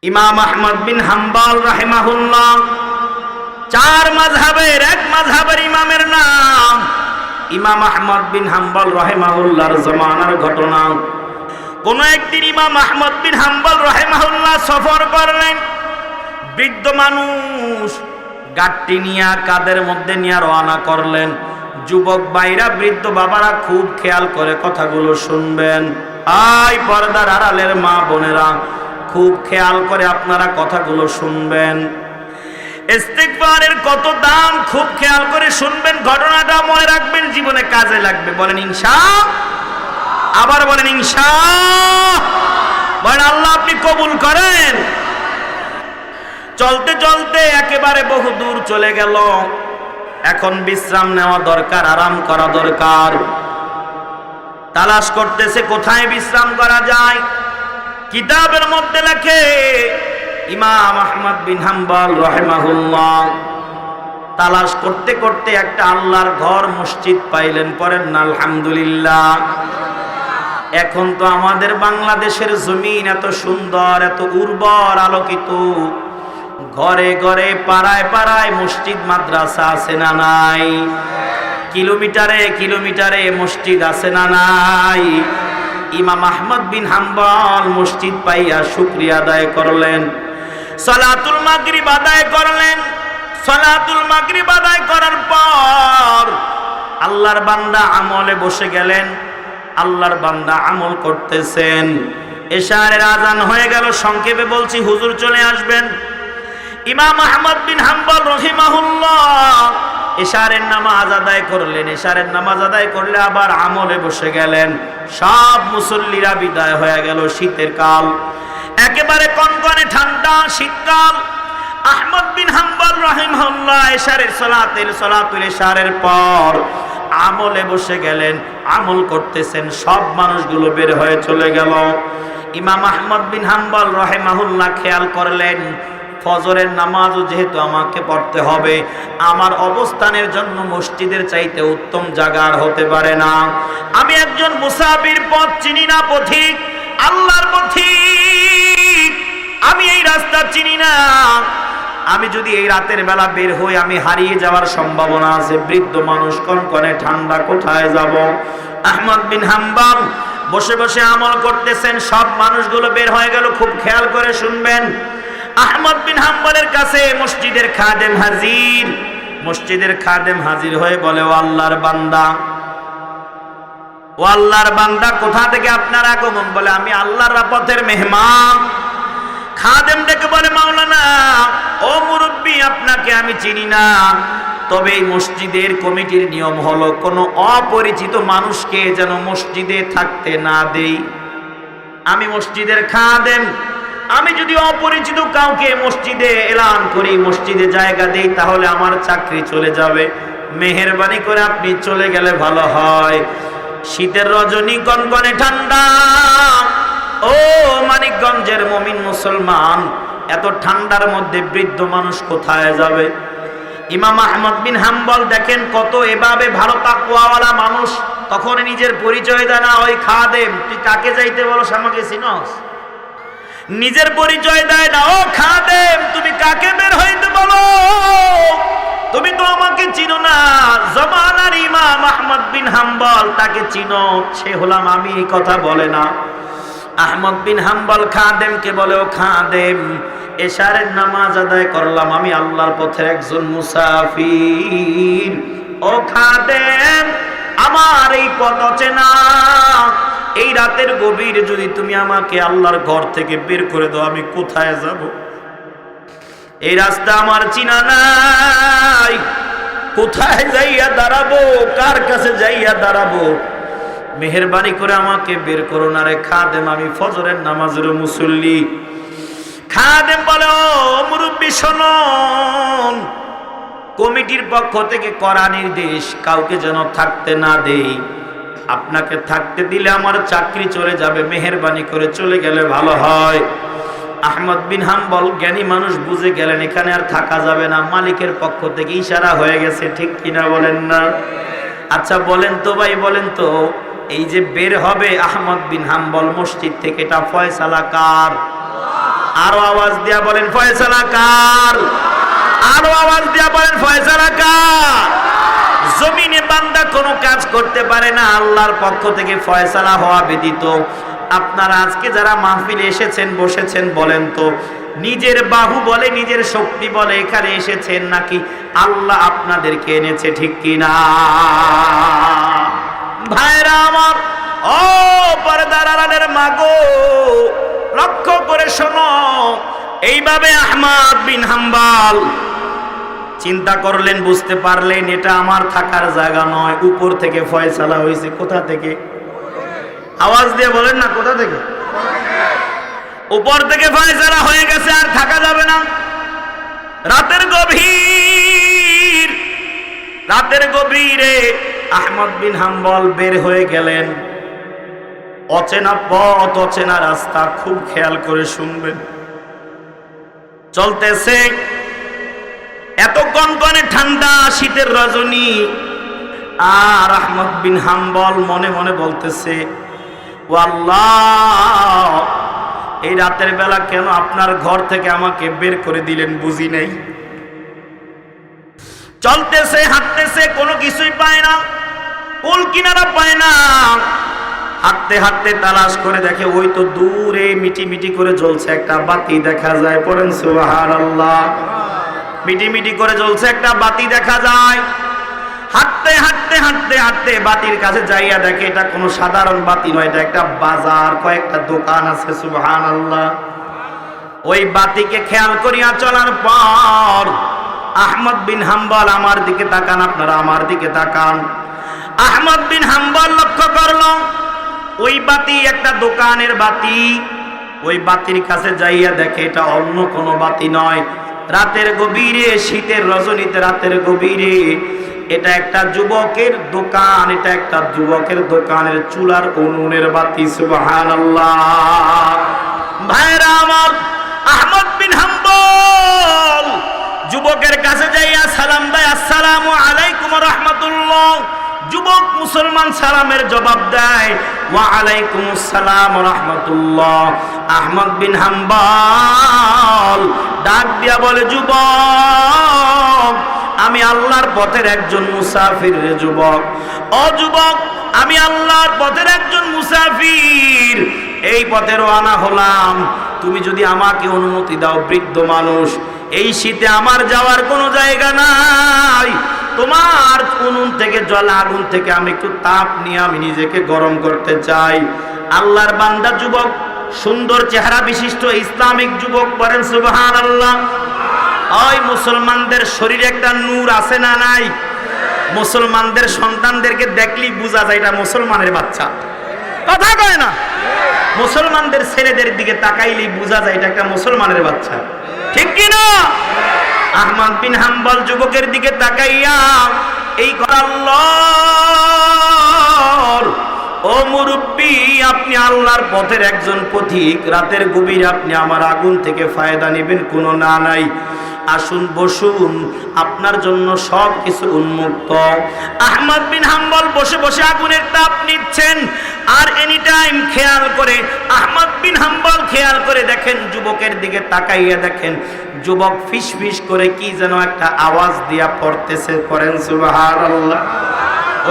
ইমাম আহমদ বিন হাম্বল রাহিমাহুল্লাহ চার মাযহাবের এক মাযহাবের ইমামের নাম। ইমাম আহমদ বিন হাম্বল রাহিমাহুল্লাহর জামানার ঘটনা। কোন একদিন ইমাম আহমদ বিন হাম্বল রাহিমাহুল্লাহ সফর করলেন। বৃদ্ধ মানুষ গাট্টি নিয়ে কাদের মধ্যে নিয়ে রওনা করলেন। যুবক ভাইরা বৃদ্ধ বাবারা খুব খেয়াল করে কথাগুলো শুনবেন। আই পর্দার আড়ালের মা বোনেরা খুব খেয়াল করে আপনারা কথাগুলো শুনবেন। ইস্তিগফারের কত দাম খুব খেয়াল করে শুনবেন। ঘটনাটা মনে রাখবেন, জীবনে কাজে লাগবে। বলেন ইনশাআল্লাহ। আবার বলেন ইনশাআল্লাহ। বলেন আল্লাহ আপনি কবুল করেন। চলতে চলতে একেবারে বহু দূর চলে গেল। এখন বিশ্রাম নেওয়া দরকার, আরাম করা দরকার। তালাশ করতেছে কোথায় বিশ্রাম করা যায়। কিতাবের মধ্যে লেখে ইমাম আহমদ বিন হাম্বল রাহিমাহুল্লাহ তালাশ করতে করতে একটা আল্লাহর ঘর মসজিদ পাইলেন। পড়েন না আলহামদুলিল্লাহ। এখন তো আমাদের বাংলাদেশের জমিন এত সুন্দর, এত উর্বর, আলোকিত। ঘরে ঘরে পাড়ায় পাড়ায় মসজিদ মাদ্রাসা আছে না নাই? কিলোমিটারে কিলোমিটারে মসজিদ আছে না নাই? ইমাম আহমদ বিন হাম্বল মসজিদ পাইয়া শুকরিয়া আদায় করলেন। সালাতুল মাগরিব আদায় করলেন। সালাতুল মাগরিব আদায় করার পর আল্লাহর বান্দা আমলে বসে গেলেন। আল্লাহর বান্দা আমল করতেছেন। এশারের আজান হয়ে গেল। সংক্ষেপে বলছি, হুজুর চলে আসবেন। ইমাম আহমদ বিন হাম্বল রাহিমাহুল্লাহ এশারের নামাজ আদায় করলেন। এশারের নামাজ আদায় করলে আবার আমলে বসে গেলেন। সব মুসল্লিরা বিদায় হয়ে গেল। শীতের কাল, একেবারে কনকনে ঠান্ডা শীতকাল। আহমদ বিন হাম্বল রাহিমাহুল্লাহ এশারের সালাতুল এশারের পর আমলে বসে গেলেন। আমল করতেছেন। সব মানুষগুলো বের হয়ে চলে গেল। ইমাম আহমদ বিন হাম্বল রাহিমাহুল্লাহ খেয়াল করলেন, ফজরের নামাজও যেহেতু আমাকে পড়তে হবে, আমার অবস্থানের জন্য মসজিদের চাইতে উত্তম জায়গা আর হতে পারে না। আমি একজন মুসাফির, পথ চিনি না, পথিক, আল্লাহর পথিক। আমি এই রাস্তা চিনি না। আমি যদি এই রাতের বেলা বের হই, আমি হারিয়ে যাওয়ার সম্ভাবনা আছে। বৃদ্ধ মানুষ, কনকনে ঠান্ডা, কোথায় যাব? আহমদ বিন হাম্বল বসে বসে আমল করতেছেন। সব মানুষগুলো বের হয়ে গেল। খুব খেয়াল করে শুনবেন। আহমদ বিন হাম্বলের কাছে মসজিদের খাদেম হাজির। মসজিদের খাদেম হাজির হয়ে বলে, ও আল্লাহর বান্দা, ও আল্লাহর বান্দা, কোথা থেকে আপনার আগমন? বলে, আমি আল্লাহর পথের মেহমান। খাদেম ডেকে বলে, মাওলানা, ও মুরব্বী, আপনাকে আমি চিনি না, তবে এই মসজিদের কমিটির নিয়ম হলো কোনো অপরিচিত মানুষকে যেন মসজিদে থাকতে না দেই। আমি মসজিদের খাদেম। আমি যদি অপরিচিত কাউকে মসজিদে এলান করি, মসজিদে জায়গা দেই, তাহলে আমার চাকরি চলে যাবে। মেহেরবানি করে আপনি চলে গেলে ভালো হয়। শীতের রজনী, কনকনে ঠান্ডা। ও মানিকগঞ্জের মুমিন মুসলমান, এত ঠান্ডার মধ্যে বৃদ্ধ মানুষ কোথায় যাবে? ইমাম আহমদ বিন হাম্বল দেখেন কত এভাবে ভালো তাকওয়াওয়ালা মানুষ। তখন নিজের পরিচয় দেয় না। ওই খাদেম, তুই কাকে যাইতে বলো, আমাকে চিনস? নিজের পরিচয় দেয় না। ও খাদেম, তুমি কাকে বের হইতে বলো? তুমি তো আমাকে চিনো না। জামানার ইমাম আহমদ বিন হাম্বল, তাকে চিনো? সে হলাম আমি। এই কথা বলে না। আহমদ বিন হাম্বল খাদেমকে বলে, ও খাদেম, এশারের নামাজ আদায় করলাম, আমি আল্লাহর পথের একজন মুসাফির। ও খাদেম, আমার এই পথ অচেনা। এই রাতের গভীর যদি তুমি আমাকে আল্লাহর ঘর থেকে বের করে দাও, আমি কোথায় যাব? এই রাস্তা আমার চিনা নাই। কোথায় যাইয়া দাঁড়াবো? কার কাছে যাইয়া দাঁড়াবো? মেহেরবানি করে আমাকে বের করো না রে খাদেম, আমি ফজরের নামাজের মুসল্লি। খাদেম বলে, ও মুরব্বী, শুনুন, কমিটির পক্ষ থেকে করা নির্দেশ, কাউকে যেন থাকতে না দেই। আপনাকে থাকতে দিলে আমার চাকরি চলে যাবে। মেহেরবানি করে চলে গেলে ভালো হয়। আহমদ বিন হাম্বল জ্ঞানী মানুষ, বুঝে গেলেন এখানে আর থাকা যাবে না। মালিকের পক্ষ থেকে ইশারা হয়ে গেছে, ঠিক কিনা বলেন না? আচ্ছা বলেন তো ভাই, বলেন তো, এই যে বের হবে আহমদ বিন হাম্বল মসজিদ থেকে, এটা ফয়সালা কার? আরো আওয়াজ দিয়া বলেন ফয়সালা কার? আরো আওয়াজ দিয়া বলেন ফয়সালা কার? জমিনে বান্দা কোনো কাজ করতে পারে না, আল্লাহর পক্ষ থেকে ফয়সালা হওয়া ব্যতীত। আপনারা আজকে যারা মাহফিলে এসেছেন, বসেছেন, বলেন তো নিজের বাহু বলে, নিজের শক্তি বলে এখানে এসেছেন, নাকি আল্লাহ আপনাদেরকে এনেছে? ঠিক কিনা ভাইরা আমার? ও পর্দার আড়ালের মাগো, লক্ষ্য করে শোনো। এইভাবে আহমদ বিন হাম্বল চিন্তা করলেন, বুঝতে পারলেন এটা আমার থাকার জায়গা নয়, উপর থেকে ফয়সালা হয়েছে। কোথা থেকে? আওয়াজ দিয়ে বলেন না, কোথা থেকে? উপর থেকে ফয়সালা হয়ে গেছে, আর থাকা যাবে না। রাতের গভীরে আহমদ বিন হাম্বল বের হয়ে গেলেন। অচেনা পথ, অচেনা রাস্তা, খুব খেয়াল করে শুনবেন। চলতেছে এত কনকনে ঠান্ডা শীতের রজনী, আর আহমদ বিন হাম্বল মনে মনে বলতেছে, ও আল্লাহ, এই রাতের বেলা কেন আপনার ঘর থেকে আমাকে বের করে দিলেন বুঝি নাই। চলতেছে, হাঁটতেছে, কোনো কিছুই পায় না, কুল কিনারা পায় না। হাঁটতে হাঁটতে তালাশ করে দেখে ওই তো দূরে মিটি মিটি করে জ্বলছে একটা বাতি দেখা যায়। পড়েন সুবহানাল্লাহ। মিটি মিটি করে জ্বলছে একটা বাতি দেখা যায়। হাঁটতে হাঁটতে হাঁটতে হাঁটতে বাতির কাছে যাইয়া দেখে এটা কোনো সাধারণ বাতি নয়, এটা একটা বাজার, কয়েকটা দোকান আছে। সুবহানাল্লাহ। ওই বাতিকে খেয়াল করিয়া চলার পর আহমদ বিন হাম্বল, আমার দিকে তাকান, আপনারা আমার দিকে তাকান। আহমদ বিন হাম্বল লক্ষ্য করল ওই বাতি একটা দোকানের বাতি। ওই বাতির কাছে যাইয়া দেখে এটা অন্য কোনো বাতি নয়। রাতের গভীরে, শীতের রজনীতে রাতের গভীরে এটা একটা যুবকের দোকান, এটা একটা যুবকের দোকানের চুলার উনুনের বাতি। সুবহানাল্লাহ। ভাইরা আমার, আহমদ বিন হাম্বল যুবকের কাছে যাইয়া সালাম দেয়, আসসালামু আলাইকুম রাহমাতুল্লাহ। যুবক মুসলমান সালামের জবাব দেয়, ওয়া আলাইকুমুস সালাম রাহমাতুল্লাহ। আহমদ বিন হাম্বল ডাক দিয়া বলে, যুবক, আমি আল্লাহর পথের একজন মুসাফির রে যুবক। ও যুবক, আমি আল্লাহর পথের একজন মুসাফির, এই পথে রওনা হলাম। তুমি যদি আমাকে অনুমতি দাও, বৃদ্ধ মানুষ, এই শীতে আমার যাওয়ার কোনো জায়গা নাই। তোমার উনুন থেকে, জল আগুন থেকে আমি একটু তাপ নিয়ে আমি নিজেকে গরম করতে চাই। আল্লাহর বান্দা যুবক, সুন্দর চেহারা বিশিষ্ট ইসলামিক যুবক, বলেন সুবহানাল্লাহ। ওই মুসলমানদের শরীরে একটা নূর আছে না নাই? মুসলমানদের সন্তানদেরকে দেখলেই বোঝা যায় এটা মুসলমানের বাচ্চা। কথা কয় না? মুসলমানদের ছেলেদের দিকে তাকাইলেই বোঝা যায় এটা একটা মুসলমানের বাচ্চা। ঠিক কি না? আহমদ বিন হাম্বল যুবকের দিকে তাকাইয়া এই কথা, আল্লাহর ও মুরব্বী, আপনি আল্লাহর পথের একজন পথিক, রাতের গভীরে আপনি আমার আগুন থেকে ফায়দা নেবেন কোনো না নাই। আসুন বসুন, আপনার জন্য সব কিছু উন্মুক্ত। আহমদ বিন হাম্বল বসে বসে আগুনের তাপ নিচ্ছেন। আর এনি টাইম খেয়াল করে আহমদ বিন হাম্বল খেয়াল করে দেখেন, যুবকের দিকে তাকাইয়া দেখেন যুবক ফিস ফিস করে কি যেন একটা আওয়াজ দিয়া পড়তেছে। পড়েন সুবহানাল্লাহ।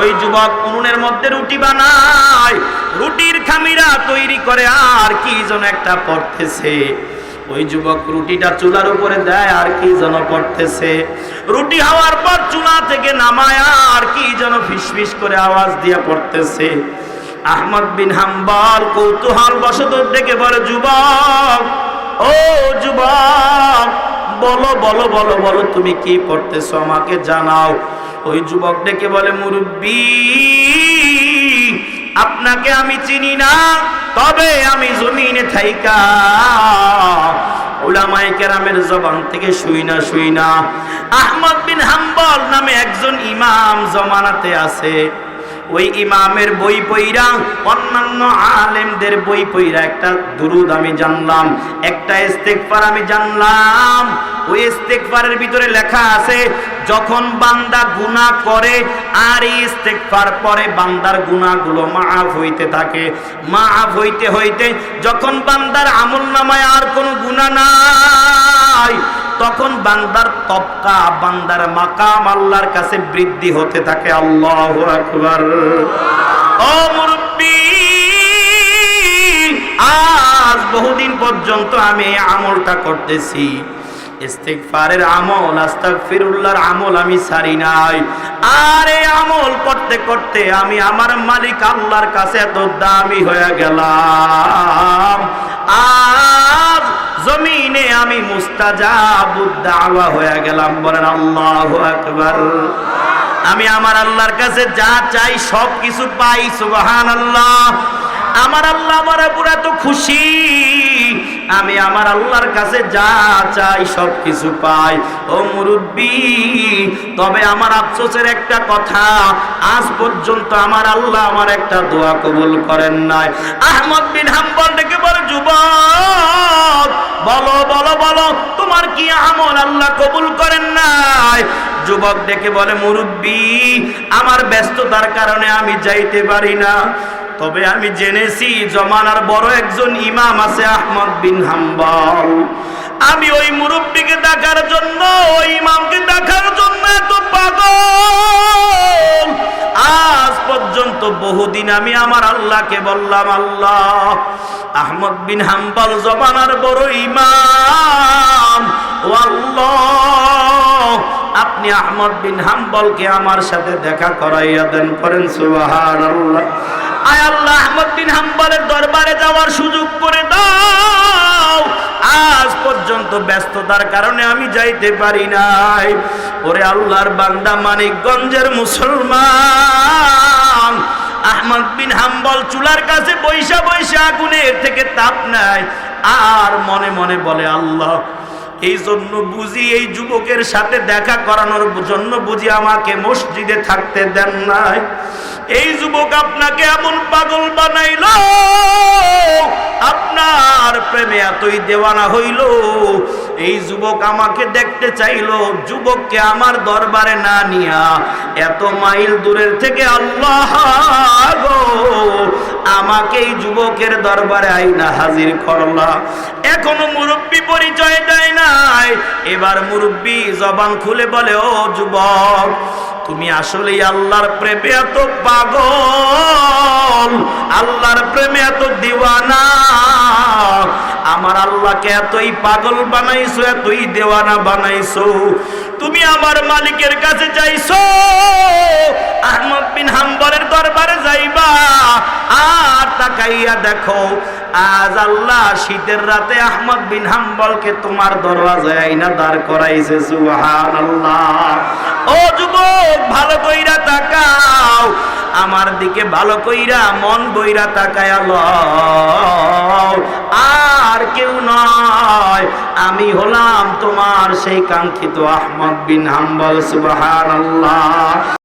ওই যুবক উনুনের মধ্যে রুটি বানায়, রুটির খামিরা তৈরি করে, আর কি যেন একটা পড়তেছে। ওই যুবক রুটিটা চুলার উপরে দেয়, আর কি যেন পড়তেছে। রুটি হওয়ার পর চুলা থেকে নামায়, আর কি যেন ফিসফিস করে আওয়াজ দিয়া পড়তেছে। আহমদ বিন হাম্বল কৌতূহল বশত ডেকে বলে, যুবক, ও যুবক, বলো বলো বলো বলো, তুমি কি পড়তেছো আমাকে জানাও। ওই যুবক ডেকে বলে, মুরব্বী, আপনাকে আমি চিনি না, তবে আমি জমিনে থাইকা উলামায়ে কেরামের জবান থেকে শুই না আহমদ বিন হাম্বল নামে একজন ইমাম জমানাতে আছে। ওই ইমামের বই পইরা, অন্যান্য আলেমদের বই পইরা একটা দুরূদ আমি জানলাম, একটা ইস্তেগফার আমি জানলাম। ওই ইস্তেগফারের ভিতরে লেখা আছে যখন বান্দা গুনাহ করে আর ইস্তেগফার পরে বান্দার গুনাহগুলো মাফ হইতে থাকে। মাফ হইতে হইতে যখন বান্দার আমলনামায় আর কোনো গুনাহ নাই, তখন বান্দার তবকা, বান্দার মাকাম আল্লাহর কাছে বৃদ্ধি হতে থাকে। আল্লাহু আকবার। ও মুরব্বি, আজ বহুদিন পর্যন্ত আমি এই আমলটা করতেছি, ইস্তিগফারের আমল, আস্তাগফিরুল্লাহর আমল আমি ছাড়ি নাই। আর এই আমল করতে করতে আমি আমার মালিক আল্লাহর কাছে এত দামি হয়ে গেলাম। আজ জমিনে আমি মুস্তাজাবুদ দাওয়া হয়ে গেলাম। বলেন আল্লাহু আকবার। আমি আমার আল্লাহর কাছে যা চাই সব কিছু পাই। সুবহানাল্লাহ। আমার আল্লাহ আমার পুরা তো খুশি, আমি আমার আল্লাহর কাছে যা চাই সব কিছু পাই। ও মুরব্বি, তবে আমার আফসোসের একটা কথা, আজ পর্যন্ত আমার আল্লাহ আমার একটা দোয়া কবুল করেন নাই। আহমদ বিন হাম্বল ডেকে বলে, যুবক বলো বলো বলো, তোমার কি আমল আল্লাহ কবুল করেন নাই? যুবক ডেকে বলে, মুরব্বি, আমার ব্যস্ততার কারণে আমি যাইতে পারি না, তবে আমি জেনেছি জমানার বড় একজন ইমাম আছে আহমদ বিন হাম্বল। আমি ওই মুরব্বিকে দেখার জন্য, ওই ইমামকে দেখার জন্য এত পাগল। আজ পর্যন্ত বহুদিন আমি আমার আল্লাহকে বললাম, আল্লাহ, আহমদ বিন হাম্বল জমানার বড় ইমাম, ও আল্লাহ, আপনি আহমদ বিন হাম্বলকে আমার সাথে দেখা করাইয়া দেন। করেন সুবহানাল্লাহ। আয় আল্লাহ, আহমদ বিন হাম্বলের দরবারে যাওয়ার সুযোগ করে দাও। আজ পর্যন্ত ব্যস্ততার কারণে আমি যাইতে পারি নাই। ওরে আল্লাহর বান্দা, মানিকগঞ্জের মুসলমান, আহমদ বিন হাম্বল চুলার কাছে বৈশা বৈশা আগুনের থেকে তাপ নেয় আর মনে মনে বলে, আল্লাহ, এই জন্য বুঝি এই যুবকের সাথে দেখা করানোর জন্য বুঝি আমাকে মসজিদে থাকতে দেন নাই। এই যুবক আপনাকে এমন পাগল বানাইল, আপনার প্রেমে এতই দেওয়ানা হইল, এই যুবক আমাকে দেখতে চাইল, যুবককে আমার দরবারে না নিয়া এত মাইল দূরের থেকে আল্লাহ গো আমাকে এই যুবকের দরবারে আইনা হাজির করলা। এখনো মুরব্বি পরিচয় দেয় নাই। এবার মুরব্বি জবান খুলে বলে, ও যুবক, তুমি আসলে আল্লাহর প্রেমে এত পাগল, আল্লাহর প্রেমে এত দিওয়ানা, আমার আল্লাহকে এতই পাগল বানাইছো, এতই দেওয়ানা বানাইছো, তুমি আমার মালিকের কাছে যাইছো, আহমদ বিন হাম্বলের দরবারে যাইবা, আর তাকাইয়া দেখো আজ আল্লাহ শীতের রাতে আহমদ বিন হাম্বলকে তোমার দরওয়াজায় আইনা দাঁড় করাইছে। সুবহানাল্লাহ। ও যুবক, ভালো কইরা তাকাও, আমার দিকে ভালো কইরা মন বইরা তাকায়া লও। আর কেউ নয়, আমি হলাম তোমার সেই কাঙ্ক্ষিত আহমদ বিন হাম্বল। সুবহানাল্লাহ।